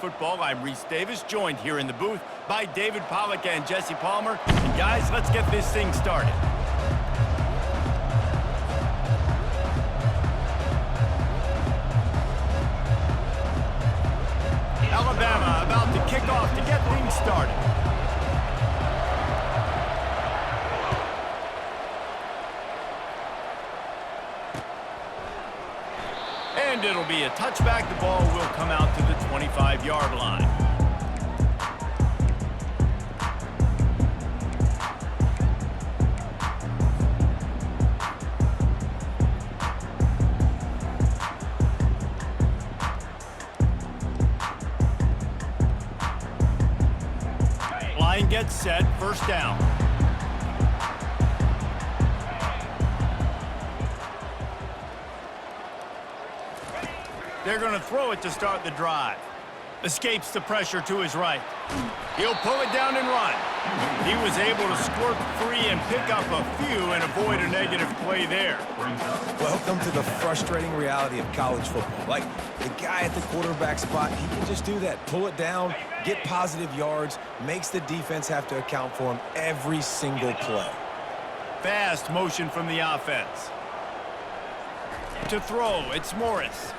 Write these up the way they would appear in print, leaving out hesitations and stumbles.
Football. I'm Reese Davis, joined here in the booth by David Pollack and Jesse Palmer. And guys, let's get this thing started. Alabama about to kick off to get things started. And it'll be a touchback. The ball will come out to the 25-yard line. Line gets set, first down. They're going to throw it to start the drive. Escapes the pressure to his right. He'll pull it down and run. He was able to squirt free and pick up a few and avoid a negative play there. Welcome to the frustrating reality of college football. Like, the guy at the quarterback spot, he can just do that. Pull it down, get positive yards, makes the defense have to account for him every single play. Fast motion from the offense. To throw, it's Morris.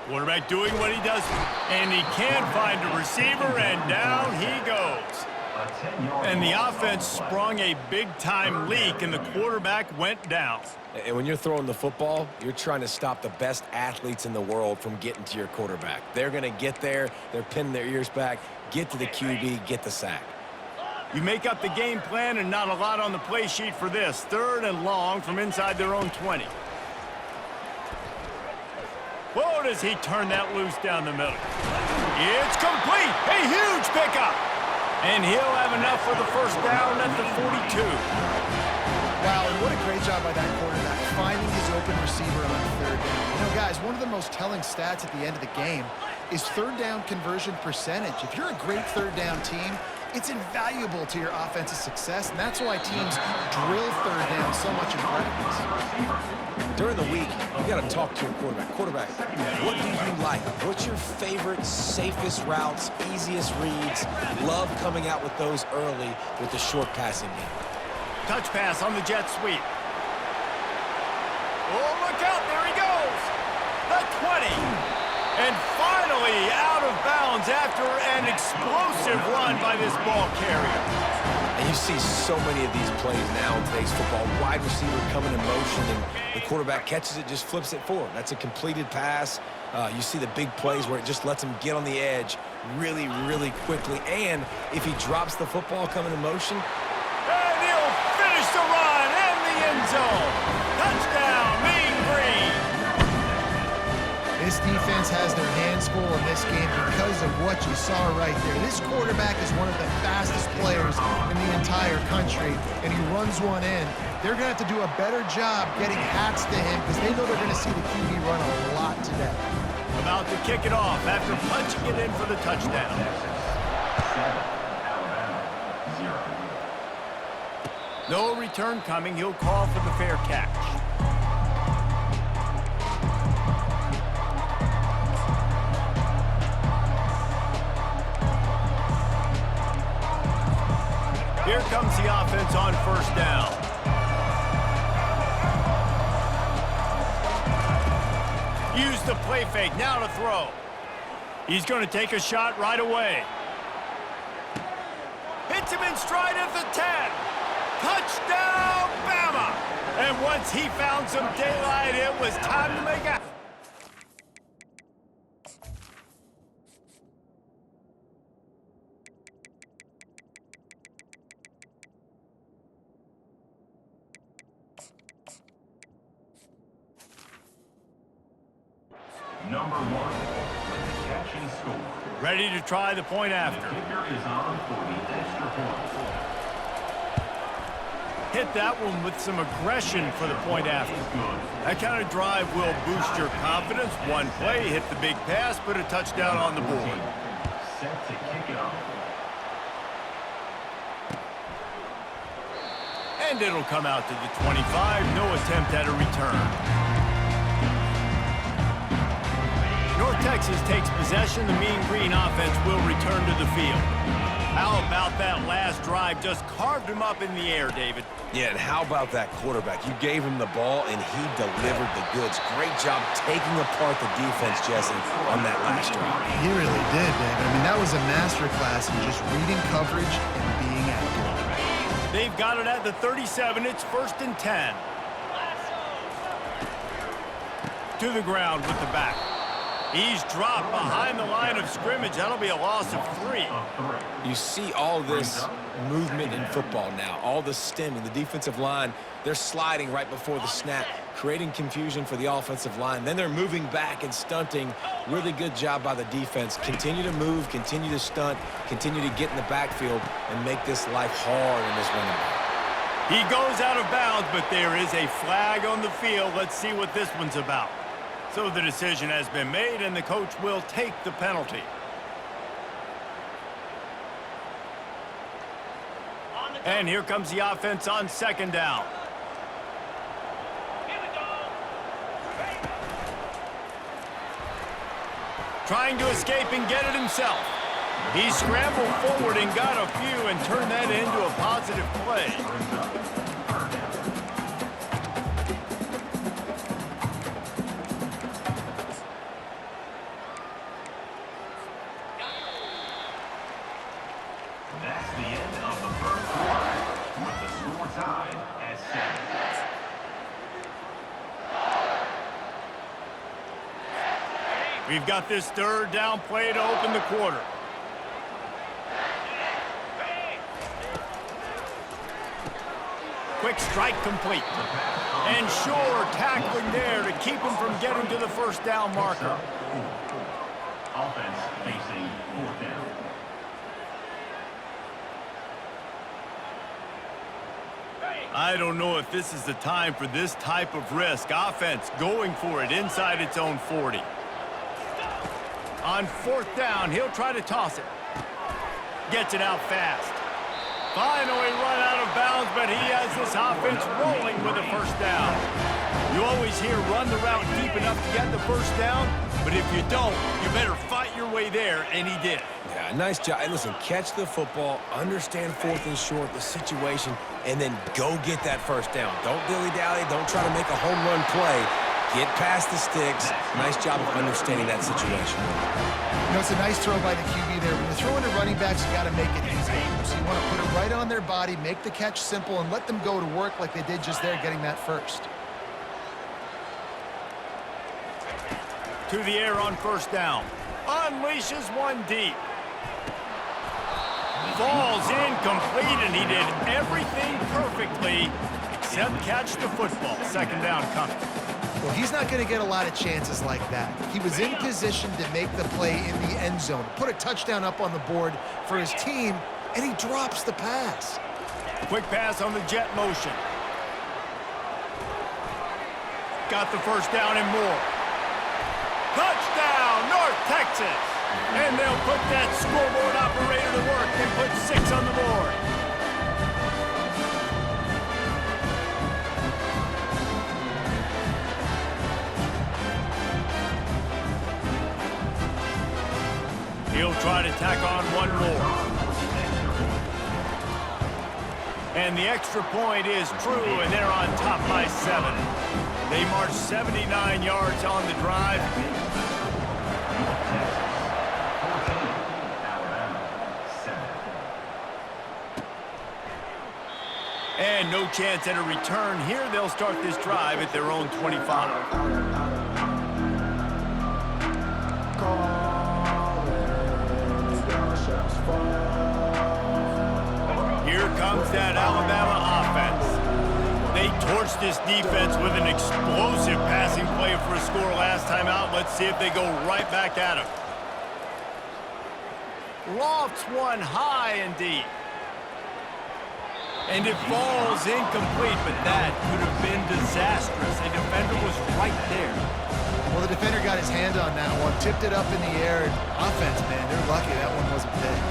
Quarterback doing what he does, and he can't find a receiver, and down he goes. And the offense sprung a big-time leak, and the quarterback went down. And when you're throwing the football, you're trying to stop the best athletes in the world from getting to your quarterback. They're going to get there, they're pinning their ears back, get to the QB, get the sack. You make up the game plan, and not a lot on the play sheet for this. 3rd and long from inside their own 20. Whoa, does he turn that loose down the middle. It's complete. A huge pickup. And he'll have enough for the first down at the 42. Wow, and what a great job by that quarterback, finding his open receiver on 3rd down. You know, guys, one of the most telling stats at the end of the game is 3rd down conversion percentage. If you're a great 3rd down team, it's invaluable to your offensive success, and that's why teams drill 3rd down so much in practice. During the week, you got to talk to your quarterback. Quarterback, what do you like? What's your favorite, safest routes, easiest reads? Love coming out with those early with the short passing game. Touch pass on the jet sweep. Oh, look out, there he goes. The 20. And finally out of bounds after an explosive run by this ball carrier. And you see so many of these plays now in today's football. Wide receiver coming in motion, and the quarterback catches it, just flips it forward. That's a completed pass. You see the big plays where it just lets him get on the edge really, really quickly. And if he drops the football coming in motion, and he'll finish the run in the end zone. Touchdown, Mean Green. This defense has their hands full in this game because of what you saw right there. This quarterback is one of the fastest players in the entire country, and he runs one in. They're going to have to do a better job getting hats to him because they know they're going to see the QB run a lot today. About to kick it off after punching it in for the touchdown. 7, no return coming. He'll call for the fair catch. Here comes the offense on 1st down. Use the play fake, now to throw. He's going to take a shot right away. Hits him in stride at the 10. Touchdown, Bama! And once he found some daylight, it was time to make a... Number 1, with the catch and score. Ready to try the point after. The kicker is on for the extra point. Hit that one with some aggression for the point after. That kind of drive will boost your confidence. One play, hit the big pass, put a touchdown on the board. Set to kick it off. And it'll come out to the 25. No attempt at a return. Texas takes possession, the Mean Green offense will return to the field. How about that last drive? Just carved him up in the air, David. Yeah, and how about that quarterback? You gave him the ball, and he delivered the goods. Great job taking apart the defense, Jesse, on that last drive. He really did, David. I mean, that was a masterclass in just reading coverage and being accurate. They've got it at the 37. It's 1st and 10. To the ground with the back. He's dropped behind the line of scrimmage. That'll be a loss of 3. You see all this movement in football now, all the stemming, the defensive line, they're sliding right before the snap, creating confusion for the offensive line. Then they're moving back and stunting. Really good job by the defense. Continue to move, continue to stunt, continue to get in the backfield and make this life hard in this running back. He goes out of bounds, but there is a flag on the field. Let's see what this one's about. So the decision has been made, and the coach will take the penalty. And here comes the offense on 2nd down. Trying to escape and get it himself. He scrambled forward and got a few and turned that into a positive play. That's the end of the first quarter, with the score tied at 7. We've got this 3rd down play to open the quarter. Quick strike complete. And sure, tackling there to keep him from getting to the 1st down marker. Offense facing 4th down. I don't know if this is the time for this type of risk. Offense going for it inside its own 40. On 4th down, he'll try to toss it. Gets it out fast. Finally run out of bounds, but he has this offense rolling with a 1st down. You always hear run the route deep enough to get the 1st down, but if you don't, you better fight your way there, and he did. Yeah, nice job. Hey, listen, catch the football, understand 4th and short, the situation, and then go get that 1st down. Don't dilly-dally. Don't try to make a home run play. Get past the sticks. Nice job of understanding that situation. You know, it's a nice throw by the QB there. When you're throwing to running backs, you got to make it easy. So you want to put it right on their body, make the catch simple, and let them go to work like they did just there, getting that 1st. To the air on 1st down. Unleashes one deep. Falls incomplete, and he did everything perfectly except catch the football. 2nd down coming. Well, he's not going to get a lot of chances like that. He was in position to make the play in the end zone, put a touchdown up on the board for his team, and he drops the pass. Quick pass on the jet motion. Got the 1st down and more. Touchdown, North Texas! And they'll put that scoreboard operator to work and put 6 on the board. He'll try to tack on one more. And the extra point is true, and they're on top by 7. They march 79 yards on the drive. And no chance at a return here. They'll start this drive at their own 25. Here comes that Alabama offense. They torched this defense with an explosive passing play for a score last time out. Let's see if they go right back at him. Lofts one high and deep. And it falls incomplete, but that could have been disastrous. A defender was right there. Well, the defender got his hand on that one, tipped it up in the air. Offense, man, they're lucky that one wasn't picked.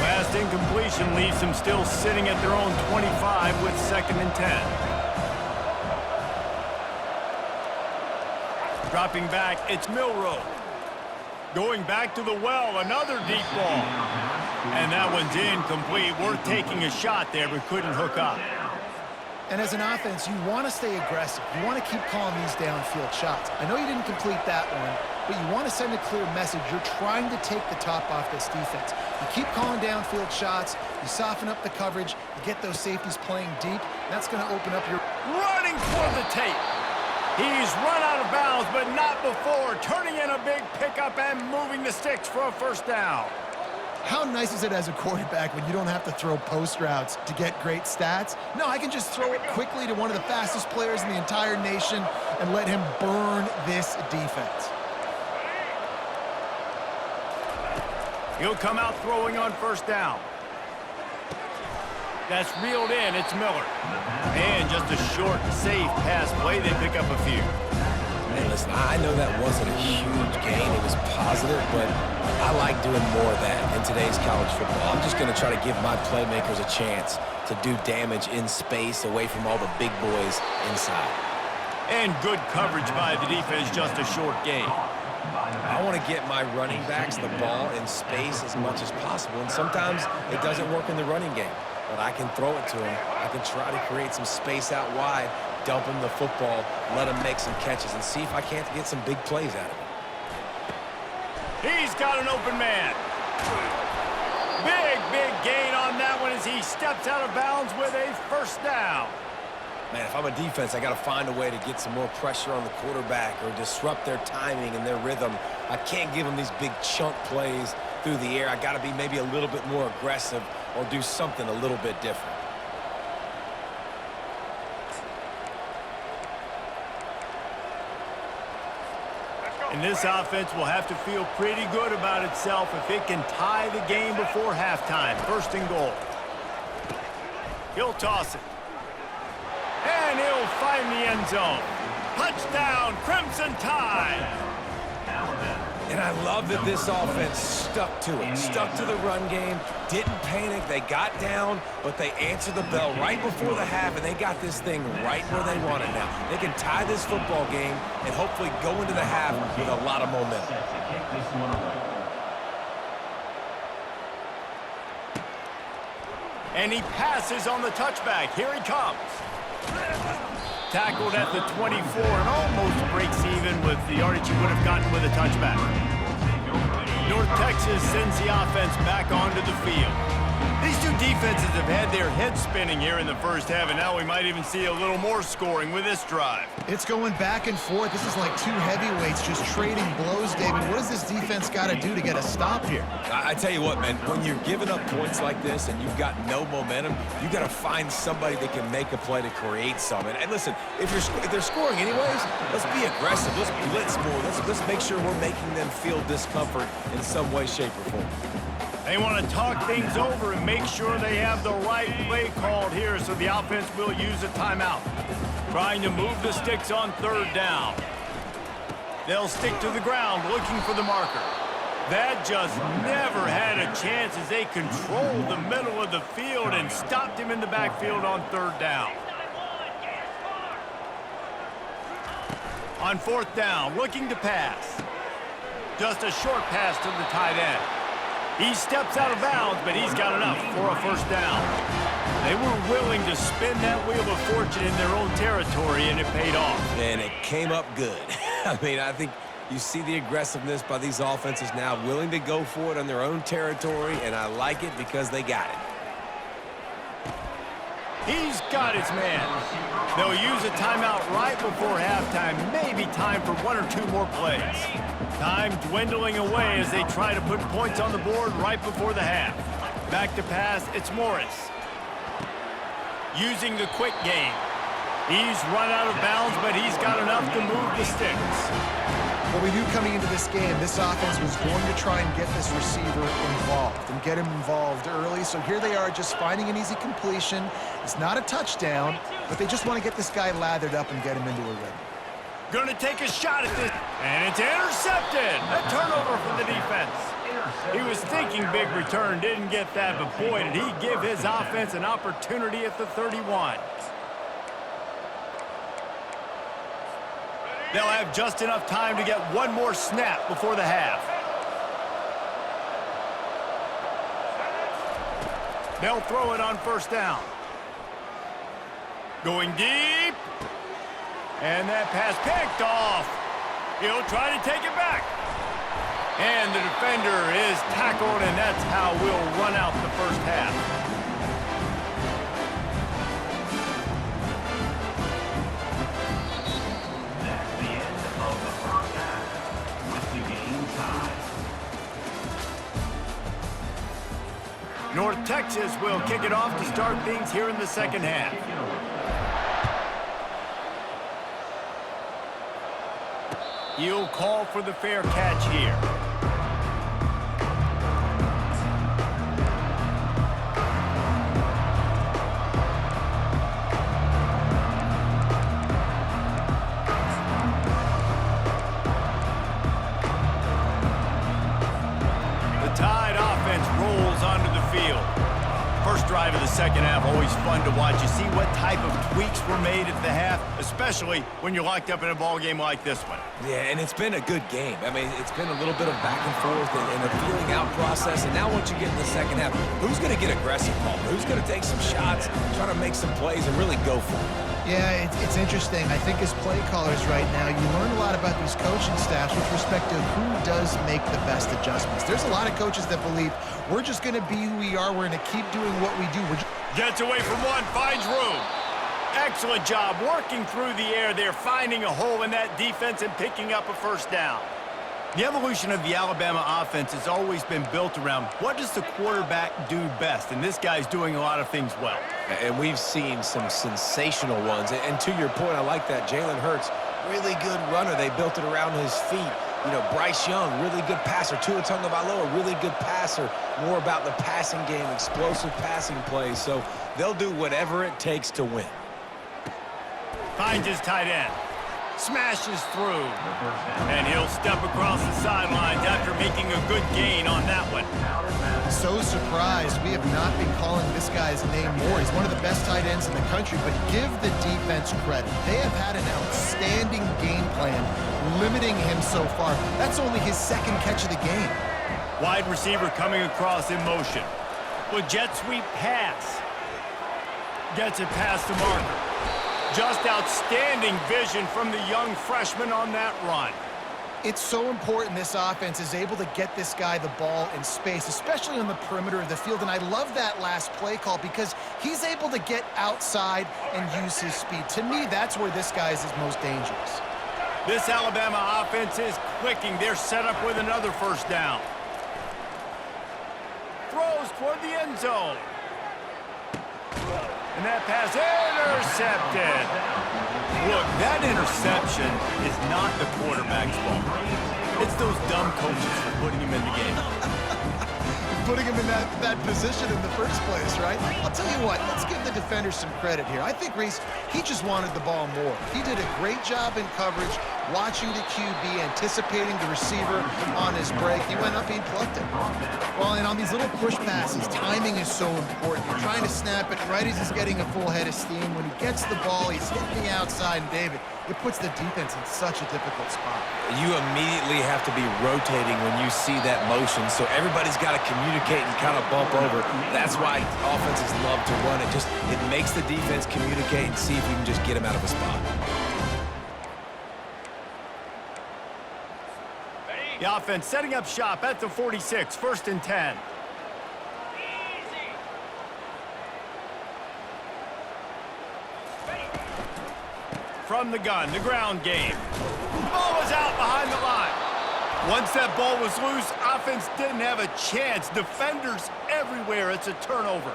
Last incompletion leaves them still sitting at their own 25 with 2nd and 10. Dropping back, it's Milrow. Going back to the well, another deep ball. And that one's incomplete. Worth taking a shot there, but couldn't hook up. And as an offense, you want to stay aggressive. You want to keep calling these downfield shots. I know you didn't complete that one, but you want to send a clear message. You're trying to take the top off this defense. You keep calling downfield shots. You soften up the coverage. You get those safeties playing deep. That's going to open up your... Running for the tape. He's run out of bounds, but not before. Turning in a big pickup and moving the sticks for a first down. How nice is it as a quarterback when you don't have to throw post routes to get great stats? No, I can just throw it quickly to one of the fastest players in the entire nation and let him burn this defense. He'll come out throwing on first down. That's reeled in. It's Miller. And just a short, safe pass play. They pick up a few. Man, listen, I know that wasn't a huge gain. It was positive, but I like doing more of that in today's college football. I'm just going to try to give my playmakers a chance to do damage in space away from all the big boys inside. And good coverage by the defense, just a short gain. I want to get my running backs the ball in space as much as possible, and sometimes it doesn't work in the running game. But I can throw it to him. I can try to create some space out wide, dump him the football, let him make some catches, and see if I can't get some big plays out of him. He's got an open man. Big gain on that one as he steps out of bounds with a first down. Man, if I'm a defense, I got to find a way to get some more pressure on the quarterback or disrupt their timing and their rhythm. I can't give them these big chunk plays through the air. I got to be maybe a little bit more aggressive or do something a little bit different. And this offense will have to feel pretty good about itself if it can tie the game before halftime. First and goal. He'll toss it. And he'll find the end zone. Touchdown, Crimson Tide. And I love that this offense stuck to it, stuck to the run game, didn't panic. They got down, but they answered the bell right before the half, and they got this thing right where they want it now. They can tie this football game and hopefully go into the half with a lot of momentum. And he passes on the touchback. Here he comes. Tackled at the 24 and almost breaks even with the yardage he would have gotten with a touchback. North Texas sends the offense back onto the field. These two defenses have had their heads spinning here in the first half, and now we might even see a little more scoring with this drive. It's going back and forth. This is like two heavyweights just trading blows, David. What does this defense got to do to get a stop here? I tell you what, man, when you're giving up points like this and you've got no momentum, you got to find somebody that can make a play to create some. And listen, if they're scoring anyways, let's be aggressive. Let's blitz more. Let's make sure we're making them feel discomfort in some way, shape, or form. They want to talk things over and make sure they have the right play called here, so the offense will use a timeout. Trying to move the sticks on third down. They'll stick to the ground looking for the marker. That just never had a chance as they controlled the middle of the field and stopped him in the backfield on third down. On fourth down, looking to pass. Just a short pass to the tight end. He steps out of bounds, but he's got enough for a first down. They were willing to spin that wheel of fortune in their own territory, and it paid off. And it came up good. I mean, I think you see the aggressiveness by these offenses now, willing to go for it on their own territory, and I like it because they got it. He's got his man. They'll use a timeout right before halftime, maybe time for one or two more plays. Time dwindling away as they try to put points on the board right before the half. Back to pass, it's Morris. Using the quick game. He's run out of bounds, but he's got enough to move the sticks. Well, we knew coming into this game, this offense was going to try and get this receiver involved and get him involved early. So here they are just finding an easy completion. It's not a touchdown, but they just want to get this guy lathered up and get him into a rhythm. Going to take a shot at this, and it's intercepted. A turnover for the defense. He was thinking big return, didn't get that, but boy, did he give his offense an opportunity at the 31. They'll have just enough time to get one more snap before the half. They'll throw it on first down. Going deep. And that pass picked off. He'll try to take it back. And the defender is tackled, and that's how we'll run out the first half. That's the end of the first half with the game tied. North Texas will kick it off to start things here in the second half. He'll call for the fair catch here. The Tide offense rolls onto the field. First drive of the second half, always fun to watch. You see what type of tweaks were made at the half, especially when you're locked up in a ball game like this one. Yeah, and it's been a good game. I mean, it's been a little bit of back and forth and a feeling out process. And now once you get in the second half, who's going to get aggressive, Paul? Who's going to take some shots, try to make some plays, and really go for it? Yeah, it's interesting. I think as play callers right now, you learn a lot about these coaching staffs with respect to who does make the best adjustments. There's a lot of coaches that believe we're just going to be who we are. We're going to keep doing what we do. Gets away from one, finds room. Excellent job working through the air there, finding a hole in that defense and picking up a first down. The evolution of the Alabama offense has always been built around what does the quarterback do best, and this guy's doing a lot of things well. And we've seen some sensational ones. And to your point, I like that. Jalen Hurts, really good runner. They built it around his feet. You know, Bryce Young, really good passer. Tua Tagovailoa, really good passer. More about the passing game, explosive passing plays. So they'll do whatever it takes to win. Finds his tight end. Smashes through. And he'll step across the sidelines after making a good gain on that one. So surprised we have not been calling this guy's name more. He's one of the best tight ends in the country, but give the defense credit. They have had an outstanding game plan limiting him so far. That's only his second catch of the game. Wide receiver coming across in motion. With jet sweep pass. Gets it past the marker. Just outstanding vision from the young freshman on that run. It's so important this offense is able to get this guy the ball in space, especially on the perimeter of the field. And I love that last play call because he's able to get outside and use his speed. To me, that's where this guy is his most dangerous. This Alabama offense is clicking. They're set up with another first down. Throws toward the end zone. And that pass intercepted. Look, that interception is not the quarterback's fault. It's those dumb coaches for putting him in the game. Putting him in that position in the first place, right? I'll tell you what, let's give the defender some credit here. I think, Reese, he just wanted the ball more. He did a great job in coverage, watching the QB, anticipating the receiver on his break. He went up, he plucked it. Well, and on these little push passes, timing is so important. You're trying to snap it right as he's getting a full head of steam. When he gets the ball, he's hitting the outside, and David, it puts the defense in such a difficult spot. You immediately have to be rotating when you see that motion, so everybody's got to communicate and kind of bump over. That's why offenses love to run it. It makes the defense communicate and see if you can just get him out of a spot. The offense setting up shop at the 46, 1st and 10. From the gun, the ground game. Ball was out behind the line. Once that ball was loose, offense didn't have a chance. Defenders everywhere. It's a turnover.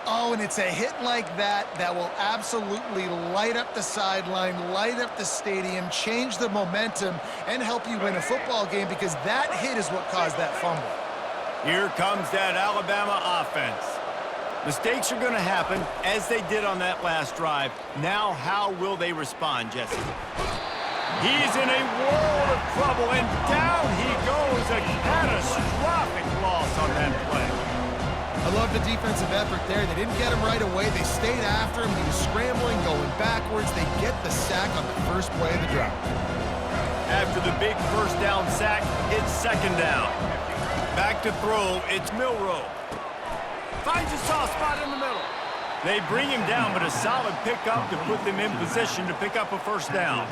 Oh, and it's a hit like that that will absolutely light up the sideline, light up the stadium, change the momentum, and help you win a football game because that hit is what caused that fumble. Here comes that Alabama offense. Mistakes are going to happen, as they did on that last drive. Now, how will they respond, Jesse? He's in a world of trouble, and down he goes. A catastrophic loss on that play. I love the defensive effort there. They didn't get him right away. They stayed after him. He was scrambling, going backwards. They get the sack on the first play of the drive. After the big first down sack, it's second down. Back to throw, it's Milroe. Finds a soft spot in the middle. They bring him down, but a solid pickup to put them in position to pick up a first down.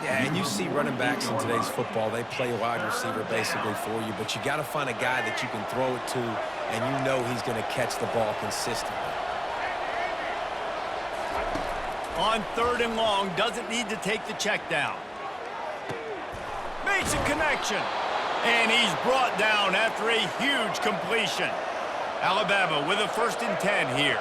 Yeah, and you see running backs in today's football, they play wide receiver basically for you, but you got to find a guy that you can throw it to, and you know he's going to catch the ball consistently. On third and long, doesn't need to take the check down. Makes a connection. And he's brought down after a huge completion. Alabama with a 1st and 10 here.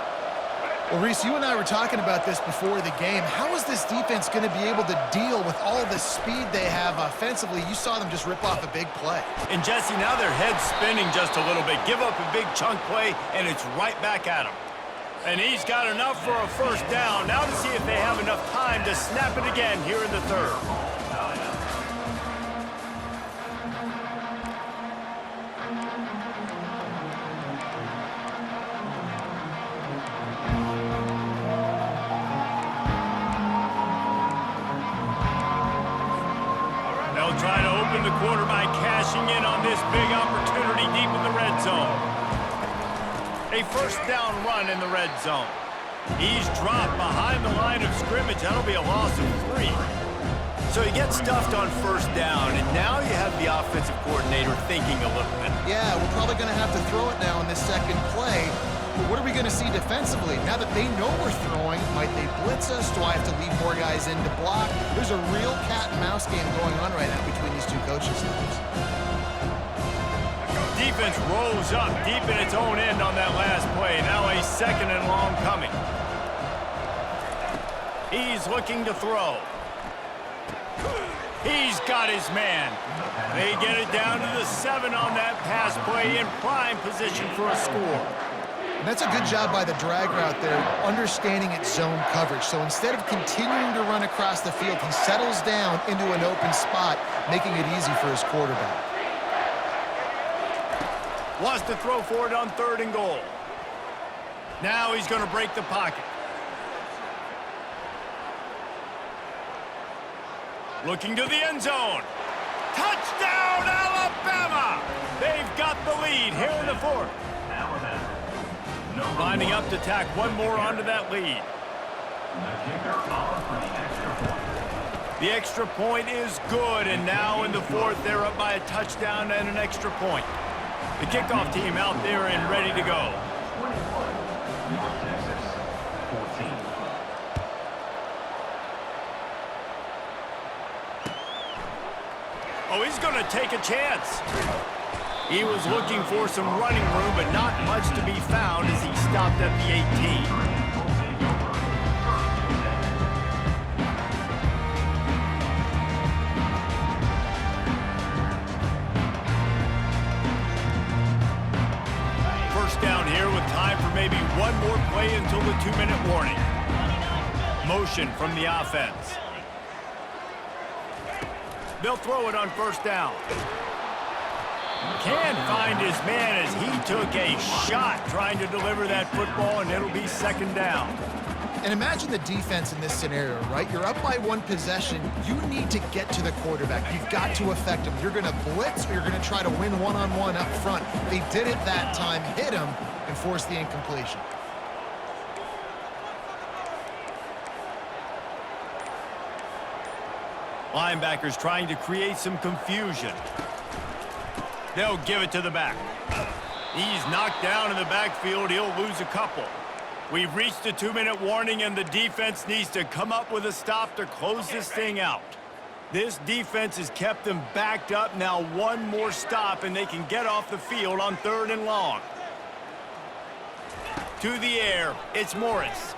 Well, Reese, you and I were talking about this before the game. How is this defense going to be able to deal with all the speed they have offensively? You saw them just rip off a big play. And, Jesse, now their head's spinning just a little bit. Give up a big chunk play, and it's right back at him. And he's got enough for a first down. Now to see if they have enough time to snap it again here in the third. Try to open the quarter by cashing in on this big opportunity deep in the red zone. A first down run in the red zone. He's dropped behind the line of scrimmage. That'll be a loss of 3. So he gets stuffed on first down, and now you have the offensive coordinator thinking a little bit. Yeah, we're probably going to have to throw it now in this second play. But what are we going to see defensively? Now that they know we're throwing, might they blitz us? Do I have to leave more guys in to block? There's a real cat and mouse game going on right now between these two coaching staffs. Defense rolls up deep in its own end on that last play. Now a 2nd and long coming. He's looking to throw. He's got his man. They get it down to the 7 on that pass play in prime position for a score. And that's a good job by the drag route there, understanding its zone coverage. So instead of continuing to run across the field, he settles down into an open spot, making it easy for his quarterback. Wants to throw for it on 3rd and goal. Now he's going to break the pocket. Looking to the end zone. Touchdown, Alabama! They've got the lead here in the 4th. Lining up to tack one more onto that lead. The extra point is good, and now in the 4th, they're up by a touchdown and an extra point. The kickoff team out there and ready to go. Oh, he's going to take a chance. He was looking for some running room, but not much to be found as he stopped at the 18. First down here with time for maybe one more play until the 2-minute warning. Motion from the offense. They'll throw it on first down. Can find his man as he took a shot trying to deliver that football, and it'll be 2nd down. And imagine the defense in this scenario, right? You're up by 1 possession. You need to get to the quarterback. You've got to affect him. You're going to blitz or you're going to try to win one-on-one up front. They did it that time, hit him, and forced the incompletion. Linebackers trying to create some confusion. They'll give it to the back. He's knocked down in the backfield. He'll lose a couple. We've reached the 2-minute warning, and the defense needs to come up with a stop to close this thing out. This defense has kept them backed up. Now one more stop, and they can get off the field on 3rd and long. To the air, it's Morris.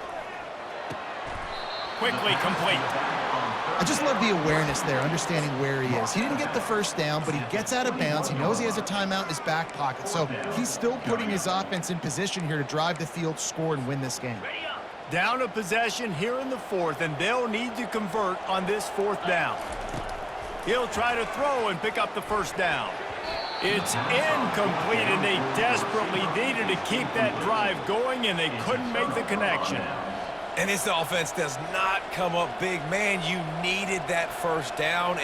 Quickly complete. I just love the awareness there, understanding where he is. He didn't get the first down, but he gets out of bounds. He knows he has a timeout in his back pocket. So he's still putting his offense in position here to drive the field, score, and win this game. Down a possession here in the 4th, and they'll need to convert on this 4th down. He'll try to throw and pick up the first down. It's incomplete, and they desperately needed to keep that drive going, and they couldn't make the connection. And this offense does not come up big. Man, you needed that first down.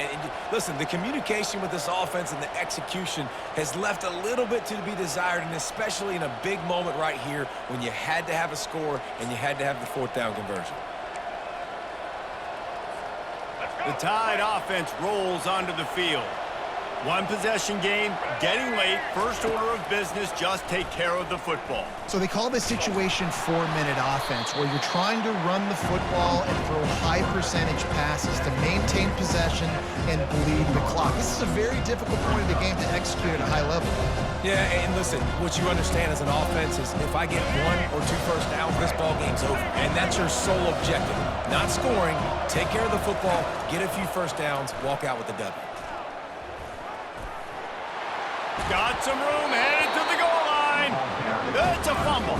Listen, the communication with this offense and the execution has left a little bit to be desired, and especially in a big moment right here when you had to have a score and you had to have the fourth down conversion. The Tide offense rolls onto the field. One possession game, getting late, first order of business, just take care of the football. So they call this situation 4-minute offense, where you're trying to run the football and throw high percentage passes to maintain possession and bleed the clock. This is a very difficult point of the game to execute at a high level. Yeah, and listen, what you understand as an offense is if I get 1 or 2 first downs, this ball game's over. And that's your sole objective. Not scoring, take care of the football, get a few first downs, walk out with the W. Got some room, headed to the goal line. It's a fumble.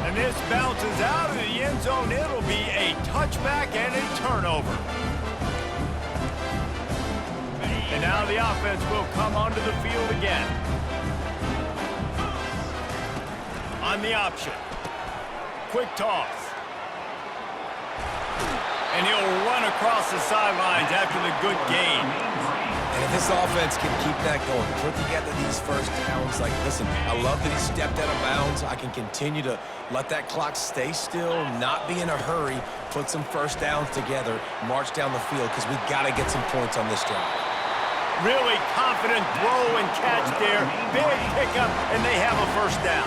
And this bounces out of the end zone. It'll be a touchback and a turnover. And now the offense will come onto the field again. On the option. Quick toss. And he'll run across the sidelines after the good gain. And if this offense can keep that going, put together these first downs, like, listen, I love that he stepped out of bounds. I can continue to let that clock stay still, not be in a hurry, put some first downs together, march down the field, because we got to get some points on this drive. Really confident throw and catch there. Big pickup, and they have a first down.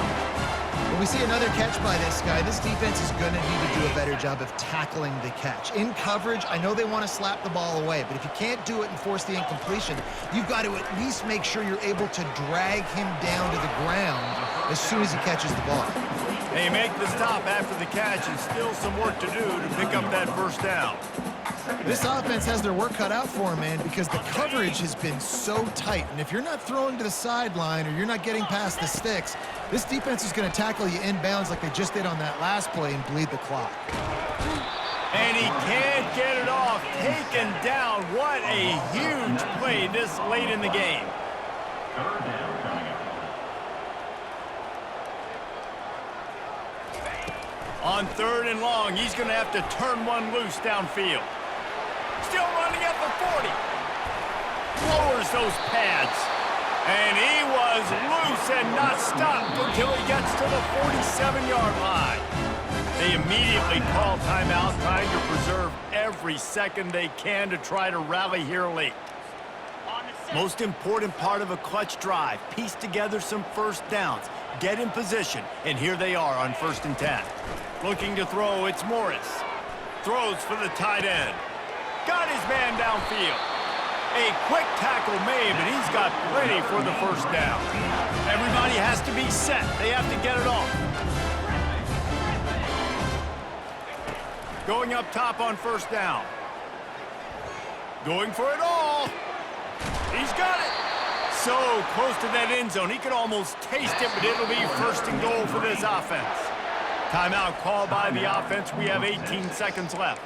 When we see another catch by this guy, this defense is going to need to do a better job of tackling the catch. In coverage, I know they want to slap the ball away, but if you can't do it and force the incompletion, you've got to at least make sure you're able to drag him down to the ground as soon as he catches the ball. They make the stop after the catch, and still some work to do to pick up that first down. This offense has their work cut out for them, man, because the coverage has been so tight. And if you're not throwing to the sideline or you're not getting past the sticks, this defense is going to tackle you inbounds like they just did on that last play and bleed the clock. And he can't get it off. Taken down. What a huge play this late in the game. Third down coming up. On 3rd and long, he's going to have to turn one loose downfield. Still running at the 40. Lowers those pads. And he was loose and not stopped until he gets to the 47-yard line. They immediately call timeout, trying to preserve every second they can to try to rally here late. Most important part of a clutch drive, piece together some first downs, get in position, and here they are on 1st and 10. Looking to throw, it's Morris. Throws for the tight end. Got his man downfield. A quick tackle made, but he's got plenty for the first down. Everybody has to be set. They have to get it off. Going up top on 1st down. Going for it all. He's got it. So close to that end zone. He could almost taste it, but it'll be 1st and goal for this offense. Timeout called by the offense. We have 18 seconds left.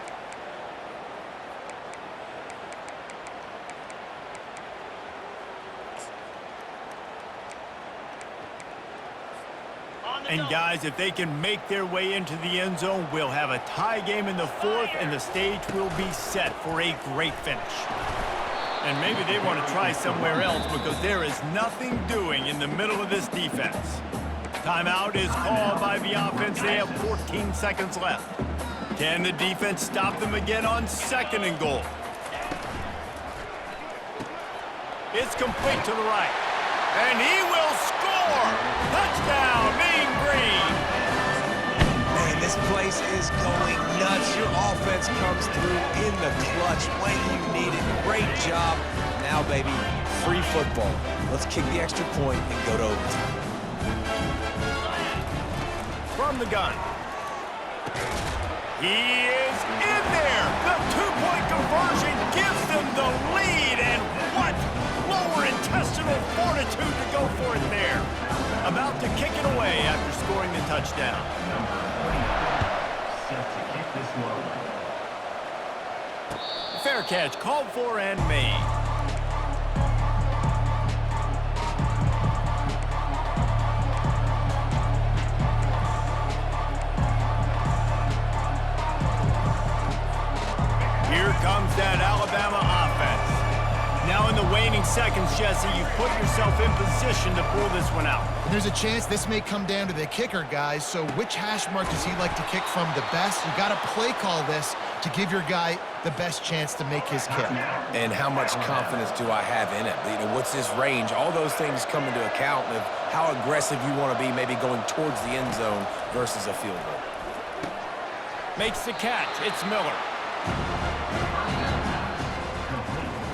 And guys, if they can make their way into the end zone, we'll have a tie game in the 4th, and the stage will be set for a great finish. And maybe they want to try somewhere else because there is nothing doing in the middle of this defense. Timeout is called by the offense. They have 14 seconds left. Can the defense stop them again on 2nd and goal? It's complete to the right. And he will score! Touchdown, Mean Green! Man, this place is going nuts. Your offense comes through in the clutch when you need it. Great job. Now, baby, free football. Let's kick the extra point and go to overtime. From the gun. He is in there. The 2-point conversion gives them the lead. And what lower intestinal fortitude to go for it there. About to kick it away after scoring the touchdown. Number 49 set to kick this one away. Fair catch called for and made. Jesse, you've put yourself in position to pull this one out. And there's a chance this may come down to the kicker, guys. So which hash mark does he like to kick from the best? You got to play call this to give your guy the best chance to make his kick. And how much confidence do I have in it? You know, what's his range? All those things come into account of how aggressive you want to be, maybe going towards the end zone versus a field goal. Makes the catch. It's Miller.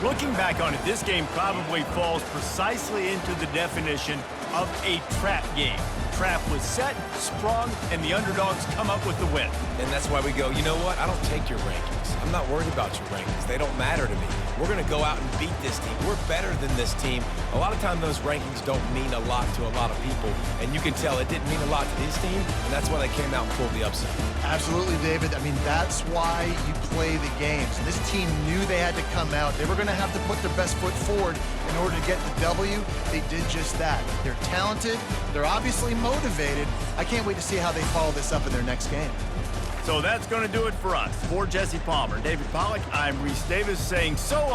Looking back on it, this game probably falls precisely into the definition of a trap game. Trap was set, sprung, and the underdogs come up with the win. And that's why we go, you know what? I don't take your rankings. I'm not worried about your rankings. They don't matter to me. We're going to go out and beat this team. We're better than this team. A lot of times those rankings don't mean a lot to a lot of people, and you can tell it didn't mean a lot to this team, and that's why they came out and pulled the upset. Absolutely, David. I mean, that's why you play the games. This team knew they had to come out. They were going to have to put their best foot forward in order to get the W. They did just that. They're talented. They're obviously motivated. I can't wait to see how they follow this up in their next game. So that's going to do it for us. For Jesse Palmer, David Pollack, I'm Reese Davis saying so long.